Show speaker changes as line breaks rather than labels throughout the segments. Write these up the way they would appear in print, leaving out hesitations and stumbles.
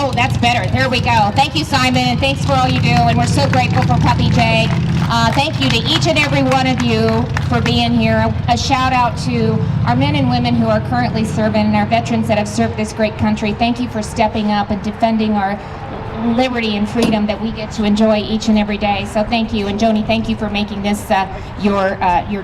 Oh, that's better. There we go. Thank you, Simon. Thanks for all you do, and we're so grateful for Puppy Jay. Thank you to each and every one of you for being here. A shout out to our men and women who are currently serving and our veterans that have served this great country. Thank you for stepping up and defending our liberty and freedom that we get to enjoy each and every day. So thank you. And Joni, thank you for making this your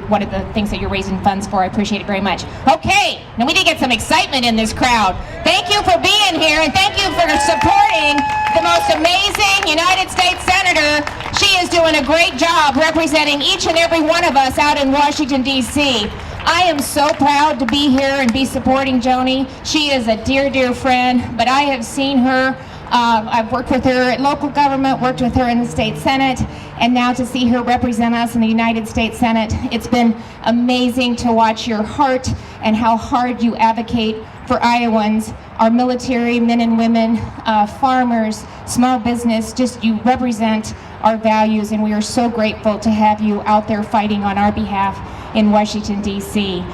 one of the things that you're raising funds for. I appreciate it very much. Okay, now we need to get some excitement in this crowd. Thank you for being here, and thank you for supporting the most amazing United States Senator. She is doing a great job representing each and every one of us out in Washington, D.C. I am so proud to be here and be supporting Joni. She is a dear, dear friend, but I have seen her. I've worked with her at local government, worked with her in the state Senate, and now to see her represent us in the United States Senate, it's been amazing to watch your heart and how hard you advocate for Iowans, our military men and women, farmers, small business. Just you represent our values, and we are so grateful to have you out there fighting on our behalf in Washington, D.C.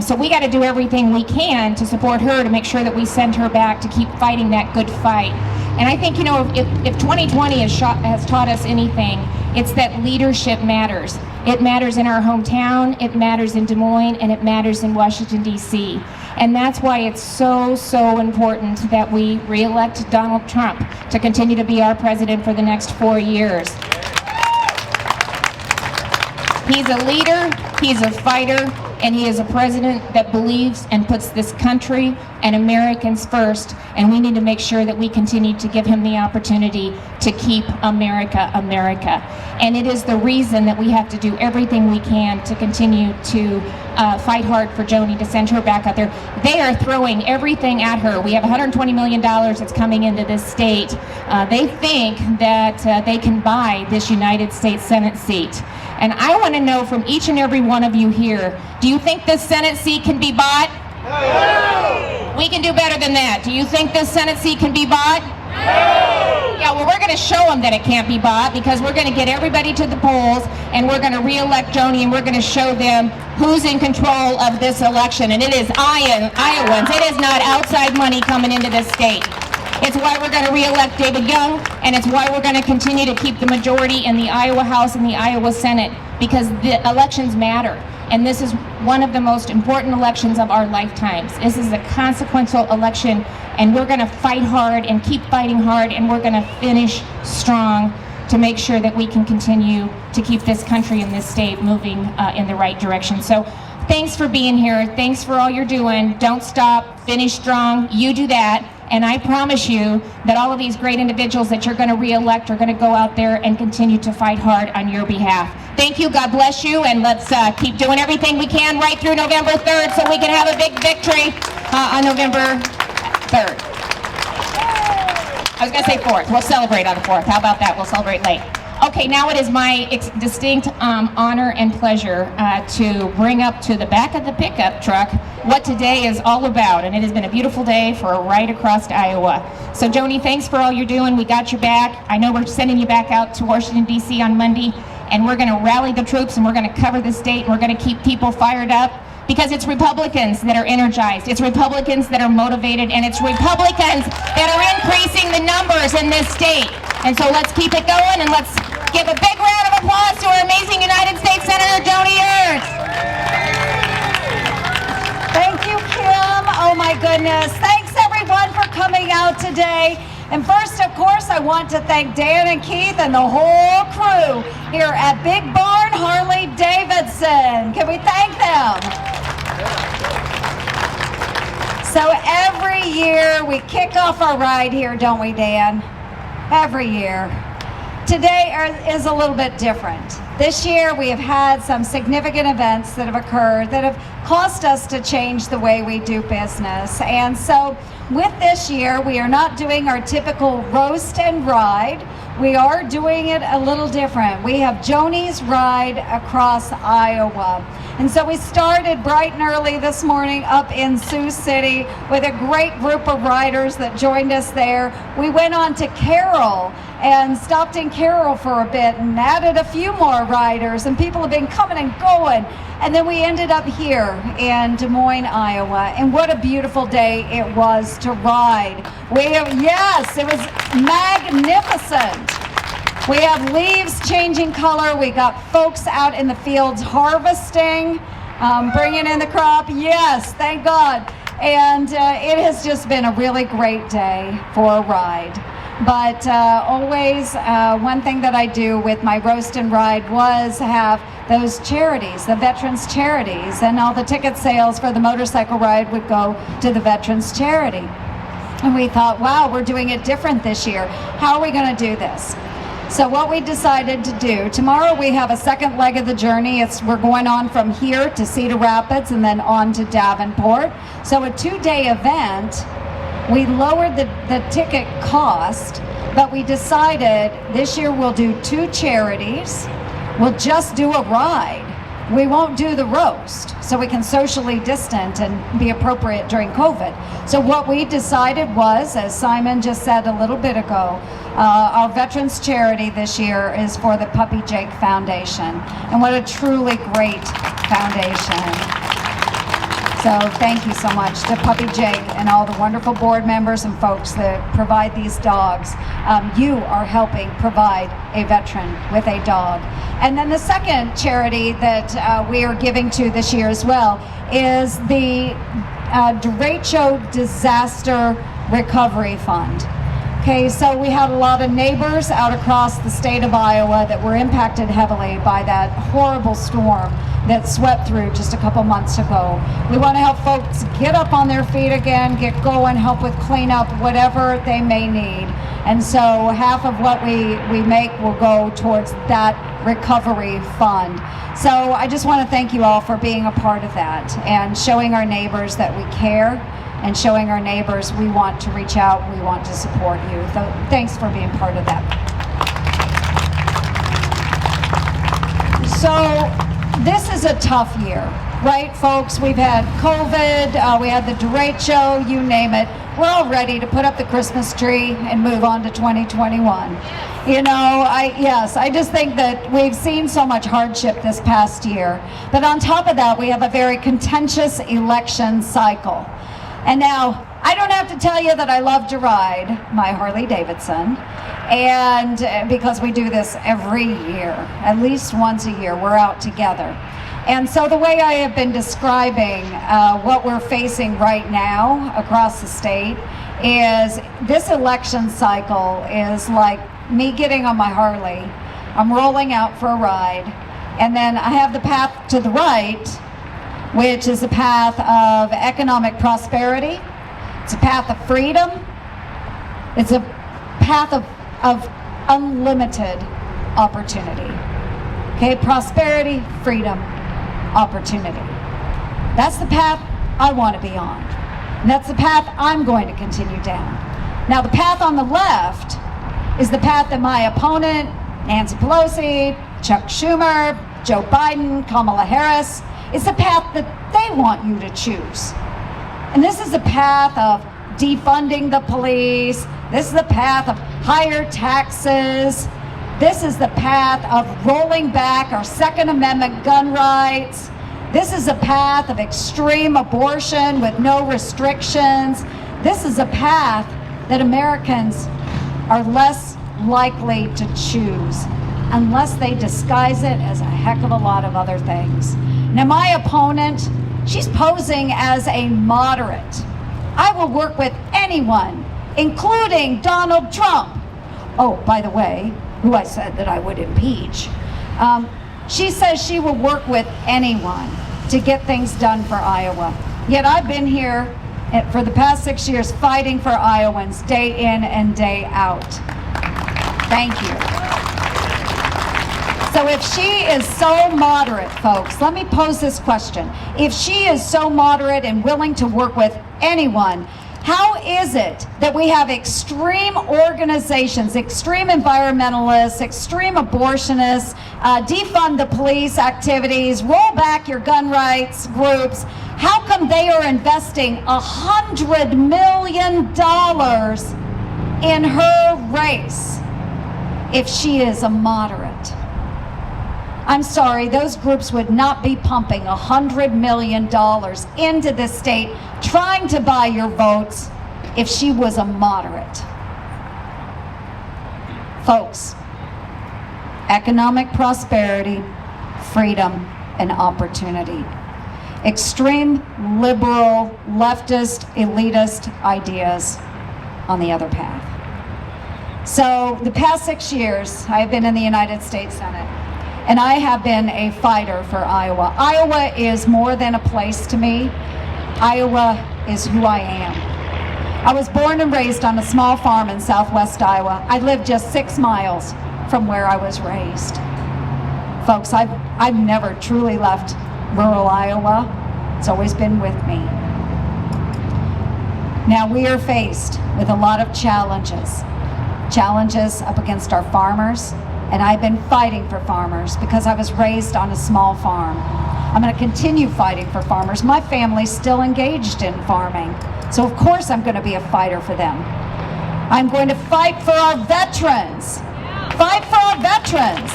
So we got to do everything we can to support her, to make sure that we send her back to keep fighting that good fight. And I think, you know, if 2020 has taught us anything, it's that leadership matters. It matters in our hometown, it matters in Des Moines, and it matters in Washington, D.C. And that's why it's so, so important that we re-elect Donald Trump to continue to be our president for the next 4 years. He's a leader, he's a fighter, and he is a president that believes and puts this country and Americans first, and we need to make sure that we continue to give him the opportunity to keep America, America. And it is the reason that we have to do everything we can to continue to fight hard for Joni, to send her back out there. They are throwing everything at her. We have $120 million that's coming into this state. They think that they can buy this United States Senate seat. And I want to know from each and every one of you here, do you think this Senate seat can be bought? No! We can do better than that. Do you think this Senate seat can be bought? No! Yeah, well, we're going to show them that it can't be bought, because we're going to get everybody to the polls, and we're going to re-elect Joni, and we're going to show them who's in control of this election. And it is Iowans. It is not outside money coming into this state. It's why we're going to re-elect David Young, and it's why we're going to continue to keep the majority in the Iowa House and the Iowa Senate, because the elections matter. And this is one of the most important elections of our lifetimes. This is a consequential election, and we're going to fight hard and keep fighting hard, and we're going to finish strong to make sure that we can continue to keep this country and this state moving in the right direction. So thanks for being here. Thanks for all you're doing. Don't stop. Finish strong. You do that. And I promise you that all of these great individuals that you're going to re-elect are going to go out there and continue to fight hard on your behalf. Thank you. God bless you. And let's keep doing everything we can right through November 3rd so we can have a big victory on November 3rd. I was going to say 4th. We'll celebrate on the 4th. How about that? We'll celebrate late. Okay, now it is my distinct honor and pleasure to bring up to the back of the pickup truck what today is all about. And it has been a beautiful day for a ride across Iowa. So Joni, thanks for all you're doing. We got your back. I know we're sending you back out to Washington, D.C. on Monday, and we're going to rally the troops, and we're going to cover the state, and we're going to keep people fired up, because it's Republicans that are energized, it's Republicans that are motivated, and it's Republicans that are increasing the numbers in this state. And so let's keep it going, and let's give a big round of applause to our amazing United States Senator Joni Ernst.
Thank you, Kim. Oh my goodness. Thanks everyone for coming out today. And first, of course, I want to thank Dan and Keith and the whole crew here at Big Barn Harley Davidson. Can we thank them? So every year we kick off our ride here, don't we, Dan? Every year. Today is a little bit different. This year we have had some significant events that have occurred that have caused us to change the way we do business. And so with this year, we are not doing our typical roast and ride. We are doing it a little different. We have Joni's Ride Across Iowa. And so we started bright and early this morning up in Sioux City with a great group of riders that joined us there. We went on to Carroll and stopped in Carroll for a bit and added a few more riders, and people have been coming and going. And then we ended up here in Des Moines, Iowa, and what a beautiful day it was to ride. Yes, it was magnificent. We have leaves changing color. We got folks out in the fields harvesting, bringing in the crop. Yes, thank God. And it has just been a really great day for a ride. But always, one thing that I do with my roast and ride was have those charities, the veterans charities, and all the ticket sales for the motorcycle ride would go to the veterans charity. And we thought, wow, we're doing it different this year. How are we going to do this? So what we decided to do, tomorrow we have a second leg of the journey. We're going on from here to Cedar Rapids and then on to Davenport. So a 2-day event. We lowered the ticket cost, but we decided this year we'll do 2 charities. We'll just do a ride. We won't do the roast, so we can socially distance and be appropriate during COVID. So what we decided was, as Simon just said a little bit ago, our veterans charity this year is for the Puppy Jake Foundation. And what a truly great foundation. So thank you so much to Puppy Jake and all the wonderful board members and folks that provide these dogs. You are helping provide a veteran with a dog. And then the second charity that we are giving to this year as well is the Derecho Disaster Recovery Fund. Okay, so we had a lot of neighbors out across the state of Iowa that were impacted heavily by that horrible storm that swept through just a couple months ago. We want to help folks get up on their feet again, get going, help with cleanup, whatever they may need. And so half of what we make will go towards that recovery fund. So I just want to thank you all for being a part of that and showing our neighbors that we care and showing our neighbors we want to reach out, we want to support you. So thanks for being part of that. So this is a tough year, right, folks? We've had COVID, we had the derecho, you name it. We're all ready to put up the Christmas tree and move on to 2021. You know, I just think that we've seen so much hardship this past year. But on top of that, we have a very contentious election cycle. And now, I don't have to tell you that I love to ride my Harley Davidson, and because we do this every year, at least once a year, we're out together. And so the way I have been describing what we're facing right now across the state is this election cycle is like me getting on my Harley, I'm rolling out for a ride, and then I have the path to the right, which is a path of economic prosperity. It's a path of freedom. It's a path of unlimited opportunity. Okay, prosperity, freedom, opportunity. That's the path I want to be on. And that's the path I'm going to continue down. Now, the path on the left is the path that my opponent, Nancy Pelosi, Chuck Schumer, Joe Biden, Kamala Harris, it's the path that they want you to choose. And this is the path of defunding the police. This is the path of higher taxes. This is the path of rolling back our Second Amendment gun rights. This is a path of extreme abortion with no restrictions. This is a path that Americans are less likely to choose unless they disguise it as a heck of a lot of other things. Now, my opponent, she's posing as a moderate. I will work with anyone, including Donald Trump. Oh, by the way, who I said that I would impeach. She says she will work with anyone to get things done for Iowa. Yet I've been here for the past 6 years fighting for Iowans day in and day out. Thank you. So if she is so moderate, folks, let me pose this question. If she is so moderate and willing to work with anyone, how is it that we have extreme organizations, extreme environmentalists, extreme abortionists, defund the police activities, roll back your gun rights groups? How come they are investing $100 million in her race if she is a moderate? I'm sorry, those groups would not be pumping $100 million into the state trying to buy your votes if she was a moderate. Folks, economic prosperity, freedom, and opportunity. Extreme liberal, leftist, elitist ideas on the other path. So the past 6 years, I've been in the United States Senate, and I have been a fighter for Iowa. Iowa is more than a place to me. Iowa is who I am. I was born and raised on a small farm in southwest Iowa. I live just 6 miles from where I was raised. Folks, I've never truly left rural Iowa. It's always been with me. Now we are faced with a lot of challenges up against our farmers, and I've been fighting for farmers because I was raised on a small farm. I'm going to continue fighting for farmers. My family's still engaged in farming, so of course I'm going to be a fighter for them. I'm going to fight for our veterans. Fight for our veterans.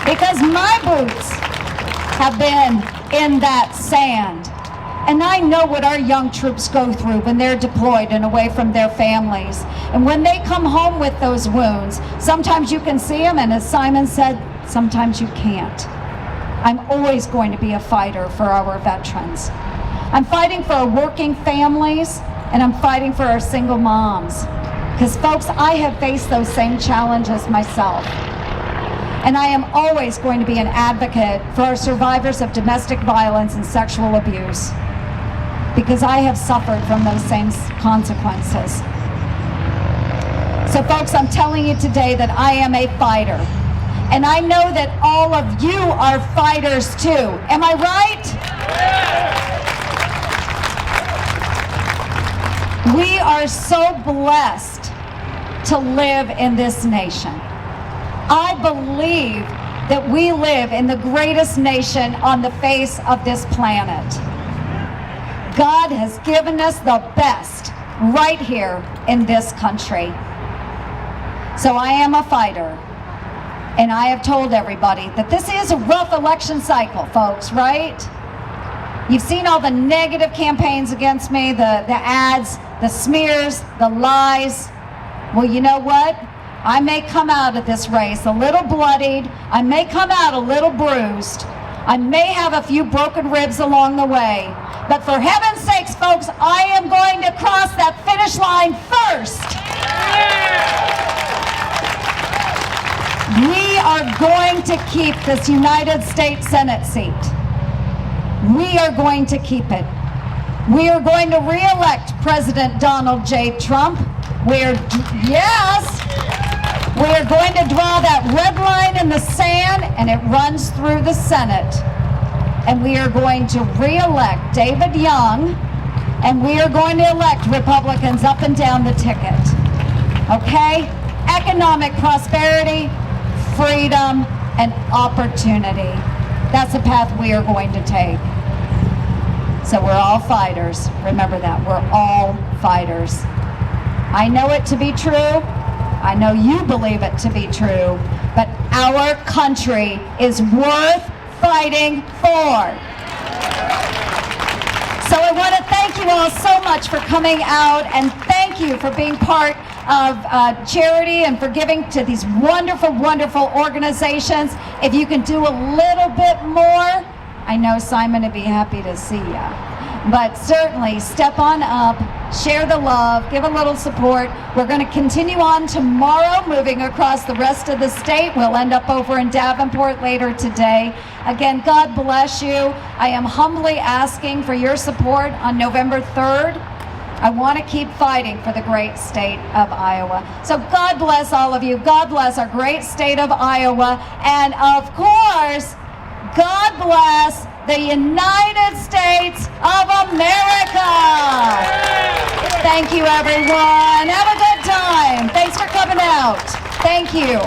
Because my boots have been in that sand. And I know what our young troops go through when they're deployed and away from their families. And when they come home with those wounds, sometimes you can see them, and as Simon said, sometimes you can't. I'm always going to be a fighter for our veterans. I'm fighting for our working families, and I'm fighting for our single moms. Because folks, I have faced those same challenges myself. And I am always going to be an advocate for our survivors of domestic violence and sexual abuse, because I have suffered from those same consequences. So folks, I'm telling you today that I am a fighter. And I know that all of you are fighters too. Am I right? We are so blessed to live in this nation. I believe that we live in the greatest nation on the face of this planet. God has given us the best right here in this country. So I am a fighter, and I have told everybody that this is a rough election cycle, folks, right? You've seen all the negative campaigns against me, the ads, the smears, the lies. Well, you know what? I may come out of this race a little bloodied. I may come out a little bruised. I may have a few broken ribs along the way. But for heaven's sakes, folks, I am going to cross that finish line first. We are going to keep this United States Senate seat. We are going to keep it. We are going to re-elect President Donald J. Trump. We're going to draw that red line in the sand, and it runs through the Senate. And we are going to re-elect David Young, and we are going to elect Republicans up and down the ticket. Okay? Economic prosperity, freedom, and opportunity. That's the path we are going to take. So we're all fighters. Remember that. We're all fighters. I know it to be true. I know you believe it to be true. But our country is worth fighting for. So I want to thank you all so much for coming out, and thank you for being part of charity and for giving to these wonderful, wonderful organizations. If you can do a little bit more, I know Simon would be happy to see you. But certainly step on up, share the love, give a little support. We're going to continue on tomorrow, moving across the rest of the state. We'll end up over in Davenport later today. Again, God bless you. I am humbly asking for your support on November 3rd. I want to keep fighting for the great state of Iowa. So God bless all of you. God bless our great state of Iowa. And of course, God bless the United States of America. Thank you, everyone. Have a good time. Thanks for coming out. Thank you.